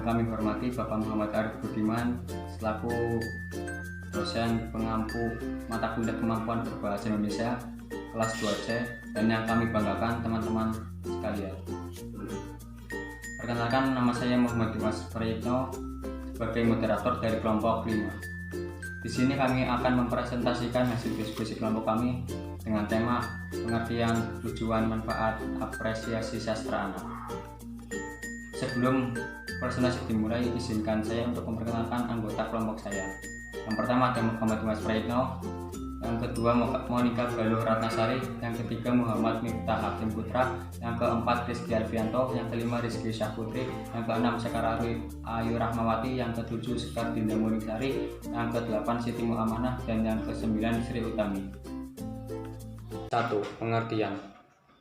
kami hormati Bapak Muhammad Arif Budiman selaku dosen pengampu mata kuliah kemampuan berbahasa Indonesia kelas 2C, dan yang kami banggakan teman-teman sekalian. Perkenalkan, nama saya Muhammad Dimas Prayitno sebagai moderator dari kelompok 5. Di sini kami akan mempresentasikan hasil diskusi kelompok kami dengan tema pengertian, tujuan, manfaat, apresiasi sastra anak. Sebelum presentasi dimulai, izinkan saya untuk memperkenalkan anggota kelompok saya. Yang pertama ada Muhammad Dimas Prayitno, yang kedua Monika Galuh Ratnasari, yang ketiga Muhammad Miftah Hakim Putra, yang keempat Rizky Arfianto, yang kelima Rizky Syahputri, yang keenam Sekar Ayu Rahmawati, yang ketujuh Sekar Dinda Muningsari, yang kedelapan Siti Muamanah, dan yang kesembilan Sri Utami. 1. Pengertian.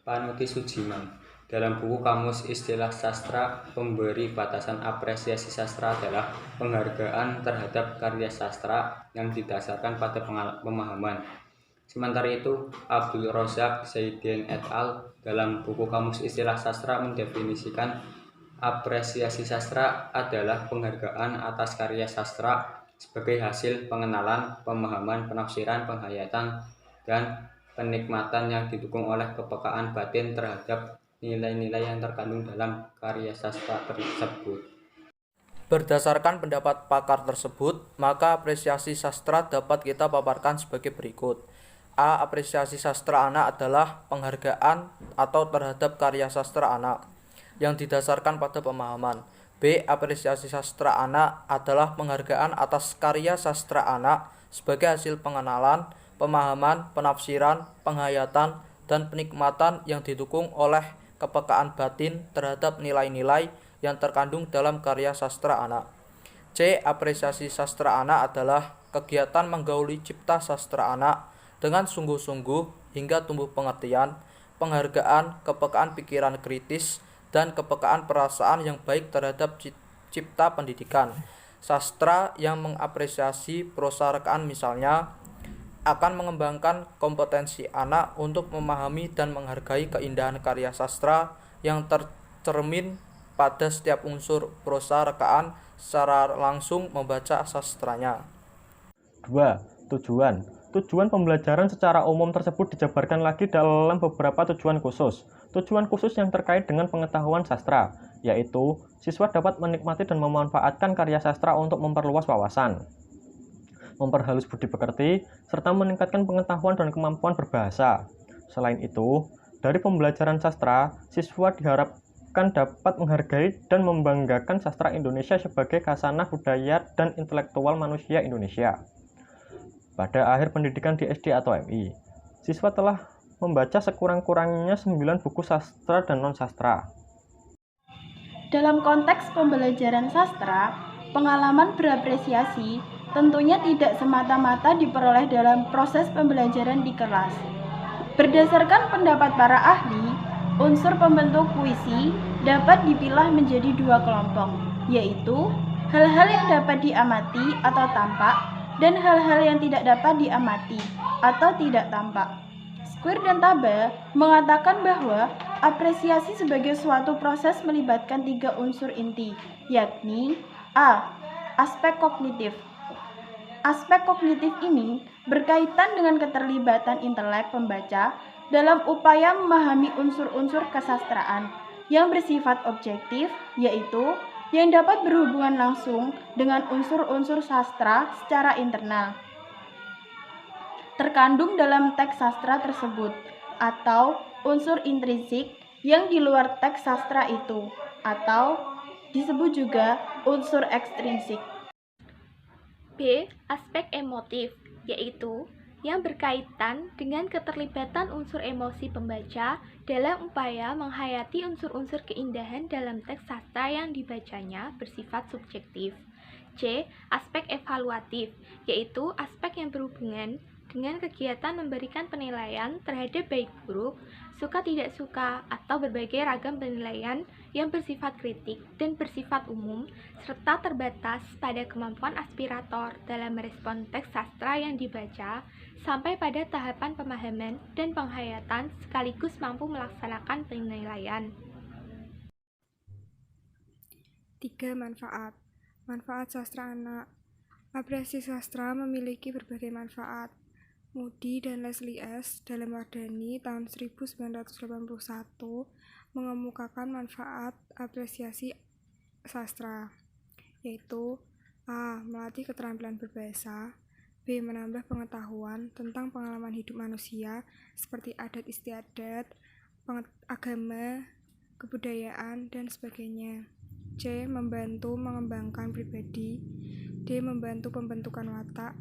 Panuti Sujiman. Dalam buku Kamus Istilah Sastra, pemberi batasan apresiasi sastra adalah penghargaan terhadap karya sastra yang didasarkan pada pemahaman. Sementara itu, Abdul Rozak Zaidien et al. Dalam buku Kamus Istilah Sastra mendefinisikan apresiasi sastra adalah penghargaan atas karya sastra sebagai hasil pengenalan, pemahaman, penafsiran, penghayatan, dan penikmatan yang didukung oleh kepekaan batin terhadap nilai-nilai yang terkandung dalam karya sastra tersebut. Berdasarkan pendapat pakar tersebut, maka apresiasi sastra dapat kita paparkan sebagai berikut. A. Apresiasi sastra anak adalah penghargaan atau terhadap karya sastra anak yang didasarkan pada pemahaman. B. Apresiasi sastra anak adalah penghargaan atas karya sastra anak sebagai hasil pengenalan, pemahaman, penafsiran, penghayatan, dan penikmatan yang didukung oleh kepekaan batin terhadap nilai-nilai yang terkandung dalam karya sastra anak. C. Apresiasi sastra anak adalah kegiatan menggauli cipta sastra anak dengan sungguh-sungguh hingga tumbuh pengertian, penghargaan, kepekaan pikiran kritis, dan kepekaan perasaan yang baik terhadap cipta pendidikan. Sastra yang mengapresiasi prosa rekaan misalnya akan mengembangkan kompetensi anak untuk memahami dan menghargai keindahan karya sastra yang tercermin pada setiap unsur prosa rekaan secara langsung membaca sastranya. 2. Tujuan. Tujuan pembelajaran secara umum tersebut dijabarkan lagi dalam beberapa tujuan khusus. Tujuan khusus yang terkait dengan pengetahuan sastra, yaitu siswa dapat menikmati dan memanfaatkan karya sastra untuk memperluas wawasan, memperhalus budi pekerti, serta meningkatkan pengetahuan dan kemampuan berbahasa. Selain itu, dari pembelajaran sastra, siswa diharapkan dapat menghargai dan membanggakan sastra Indonesia sebagai khasanah budaya dan intelektual manusia Indonesia. Pada akhir pendidikan di SD atau MI, siswa telah membaca sekurang-kurangnya 9 buku sastra dan non-sastra. Dalam konteks pembelajaran sastra, pengalaman berapresiasi tentunya tidak semata-mata diperoleh dalam proses pembelajaran di kelas. Berdasarkan pendapat para ahli, unsur pembentuk puisi dapat dipilah menjadi 2 kelompok, yaitu hal-hal yang dapat diamati atau tampak dan hal-hal yang tidak dapat diamati atau tidak tampak. Squire dan Taba mengatakan bahwa apresiasi sebagai suatu proses melibatkan 3 unsur inti, yakni A. Aspek kognitif. Aspek kognitif ini berkaitan dengan keterlibatan intelek pembaca dalam upaya memahami unsur-unsur kesastraan yang bersifat objektif, yaitu yang dapat berhubungan langsung dengan unsur-unsur sastra secara internal terkandung dalam teks sastra tersebut, atau unsur intrinsik yang di luar teks sastra itu, atau disebut juga unsur ekstrinsik. B. Aspek emotif, yaitu yang berkaitan dengan keterlibatan unsur emosi pembaca dalam upaya menghayati unsur-unsur keindahan dalam teks sastra yang dibacanya bersifat subjektif. C. Aspek evaluatif, yaitu aspek yang berhubungan dengan kegiatan memberikan penilaian terhadap baik buruk, suka tidak suka, atau berbagai ragam penilaian yang bersifat kritik dan bersifat umum, serta terbatas pada kemampuan aspirator dalam merespon teks sastra yang dibaca, sampai pada tahapan pemahaman dan penghayatan sekaligus mampu melaksanakan penilaian. 3. Manfaat. Manfaat sastra anak. Apresiasi sastra memiliki berbagai manfaat. Moody dan Leslie S. dalam Wardani tahun 1981 mengemukakan manfaat apresiasi sastra, yaitu A. Melatih keterampilan berbahasa, B. Menambah pengetahuan tentang pengalaman hidup manusia seperti adat istiadat, agama, kebudayaan, dan sebagainya. C. Membantu mengembangkan pribadi, D. Membantu pembentukan watak,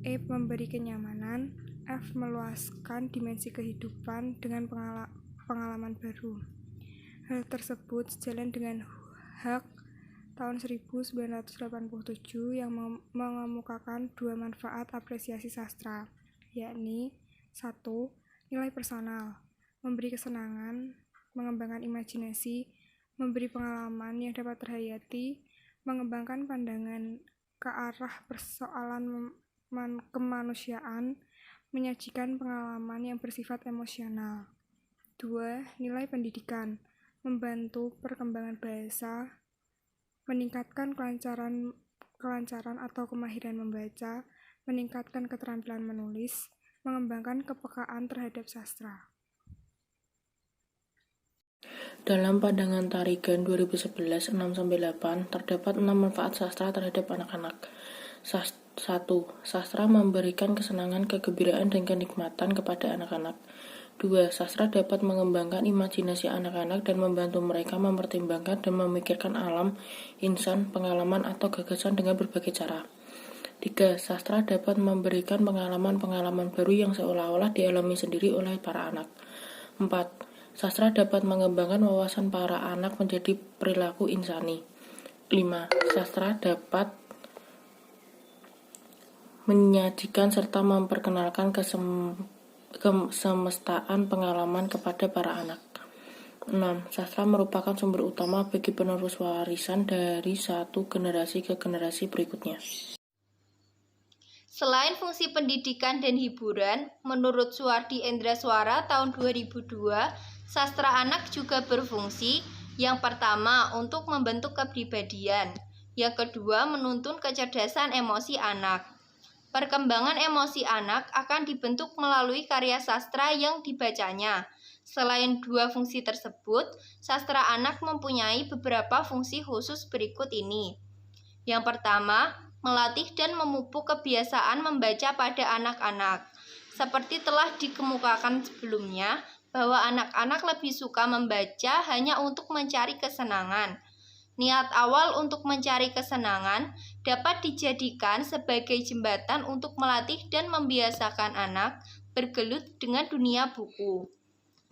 E. Memberi kenyamanan, F. Meluaskan dimensi kehidupan dengan pengalaman baru. Hal tersebut sejalan dengan Hak tahun 1987 yang mengemukakan 2 manfaat apresiasi sastra, yakni 1. Nilai personal, memberi kesenangan, mengembangkan imajinasi, memberi pengalaman yang dapat terhayati, mengembangkan pandangan ke arah persoalan kemanusiaan, menyajikan pengalaman yang bersifat emosional. 2. Nilai pendidikan, membantu perkembangan bahasa, meningkatkan kelancaran atau kemahiran membaca, meningkatkan keterampilan menulis, mengembangkan kepekaan terhadap sastra. Dalam pandangan Tarigan 2011 6-8 terdapat 6 manfaat sastra terhadap anak-anak. 1. Sastra memberikan kesenangan, kegembiraan, dan kenikmatan kepada anak-anak. 2. Sastra dapat mengembangkan imajinasi anak-anak dan membantu mereka mempertimbangkan dan memikirkan alam, insan, pengalaman, atau gagasan dengan berbagai cara. 3. Sastra dapat memberikan pengalaman-pengalaman baru yang seolah-olah dialami sendiri oleh para anak. 4. Sastra dapat mengembangkan wawasan para anak menjadi perilaku insani. 5. Sastra dapat menyajikan serta memperkenalkan kesemestaan pengalaman kepada para anak. 6. Sastra merupakan sumber utama bagi penerus warisan dari satu generasi ke generasi berikutnya. Selain fungsi pendidikan dan hiburan, menurut Suwardi Endraswara tahun 2002, sastra anak juga berfungsi yang pertama untuk membentuk kepribadian, yang kedua menuntun kecerdasan emosi anak. Perkembangan emosi anak akan dibentuk melalui karya sastra yang dibacanya. Selain 2 fungsi tersebut, sastra anak mempunyai beberapa fungsi khusus berikut ini. Yang pertama, melatih dan memupuk kebiasaan membaca pada anak-anak. Seperti telah dikemukakan sebelumnya, bahwa anak-anak lebih suka membaca hanya untuk mencari kesenangan. Niat awal untuk mencari kesenangan dapat dijadikan sebagai jembatan untuk melatih dan membiasakan anak bergelut dengan dunia buku.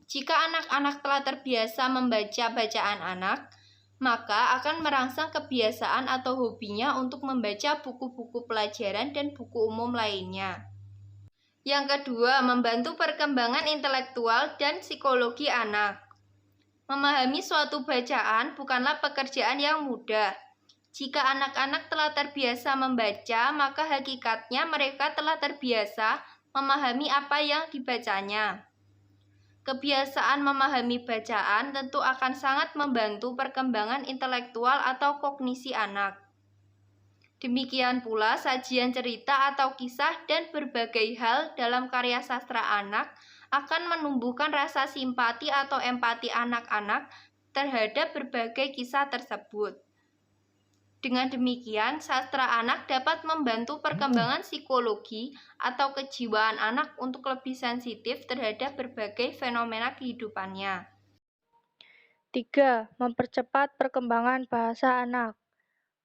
Jika anak-anak telah terbiasa membaca bacaan anak, maka akan merangsang kebiasaan atau hobinya untuk membaca buku-buku pelajaran dan buku umum lainnya. Yang kedua, membantu perkembangan intelektual dan psikologi anak. Memahami suatu bacaan bukanlah pekerjaan yang mudah. Jika anak-anak telah terbiasa membaca, maka hakikatnya mereka telah terbiasa memahami apa yang dibacanya. Kebiasaan memahami bacaan tentu akan sangat membantu perkembangan intelektual atau kognisi anak. Demikian pula sajian cerita atau kisah dan berbagai hal dalam karya sastra anak akan menumbuhkan rasa simpati atau empati anak-anak terhadap berbagai kisah tersebut. Dengan demikian, sastra anak dapat membantu perkembangan psikologi atau kejiwaan anak untuk lebih sensitif terhadap berbagai fenomena kehidupannya. 3. Mempercepat perkembangan bahasa anak.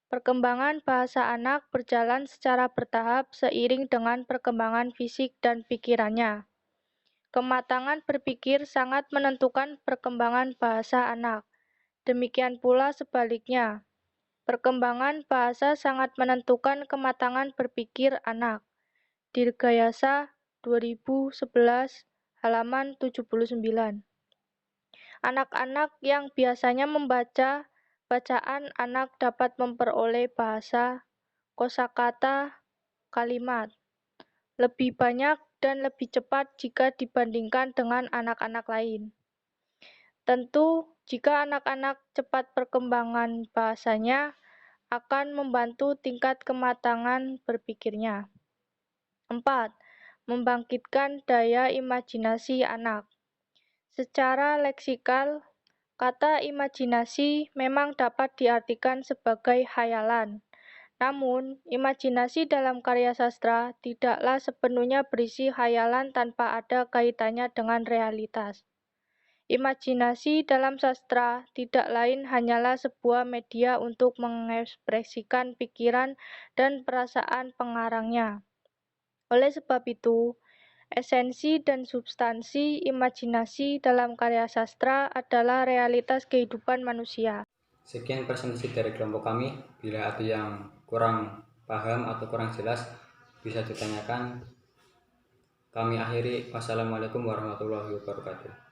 Perkembangan bahasa anak berjalan secara bertahap seiring dengan perkembangan fisik dan pikirannya. Kematangan berpikir sangat menentukan perkembangan bahasa anak. Demikian pula sebaliknya. Perkembangan bahasa sangat menentukan kematangan berpikir anak. Dirgayasa 2011 halaman 79. Anak-anak yang biasanya membaca bacaan anak dapat memperoleh bahasa, kosakata, kalimat lebih banyak dan lebih cepat jika dibandingkan dengan anak-anak lain. Tentu, Jika anak-anak cepat perkembangan bahasanya, akan membantu tingkat kematangan berpikirnya. 4. Membangkitkan daya imajinasi anak. Secara leksikal, kata imajinasi memang dapat diartikan sebagai khayalan. Namun, imajinasi dalam karya sastra tidaklah sepenuhnya berisi khayalan tanpa ada kaitannya dengan realitas. Imajinasi dalam sastra tidak lain hanyalah sebuah media untuk mengekspresikan pikiran dan perasaan pengarangnya. Oleh sebab itu, esensi dan substansi imajinasi dalam karya sastra adalah realitas kehidupan manusia. Sekian presentasi dari kelompok kami. Bila ada yang kurang paham atau kurang jelas, bisa ditanyakan. Kami akhiri. Wassalamualaikum warahmatullahi wabarakatuh.